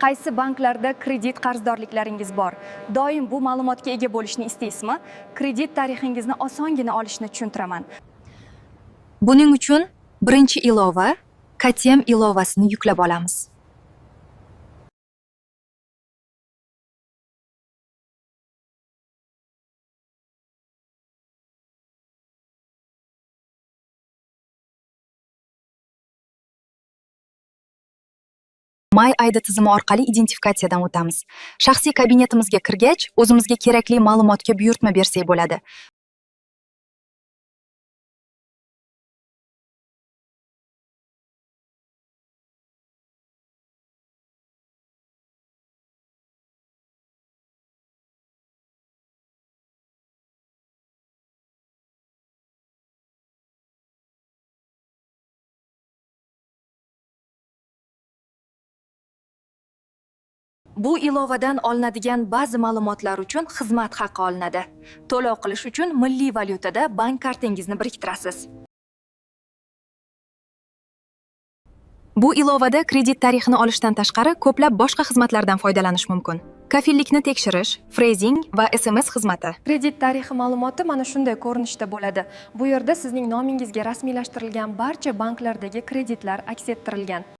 Qaysi banklarda kredit qarzdorliklaringiz bor? Doim bu ma'lumotga ega bo'lishni istaysizmi? Kredit tarixingizni osongina olishni tushuntiraman. Buning uchun birinchi ilova KTM ilovasini yuklab olamiz. MyID tizimi orqali identifikatsiyadan o'tamiz. Shaxsiy kabinetimizga kirgach, o'zimizga kerakli ma'lumotga buyurtma bersak bo'ladi. Bu ilovadan olinadigan ba'zi ma'lumotlar uchun xizmat haqi olinadi. To'lov qilish uchun milliy valyutada bank kartangizni biriktirasiz. Bu ilovada kredit tarixini olishdan tashqari ko'plab boshqa xizmatlardan foydalanish mumkin. Kafillikni tekshirish, freezing va SMS xizmati. Kredit tarixi ma'lumoti mana shunday ko'rinishda bo'ladi. Bu yerda sizning nomingizga rasmiylashtirilgan barcha banklardagi kreditlar aks ettirilgan.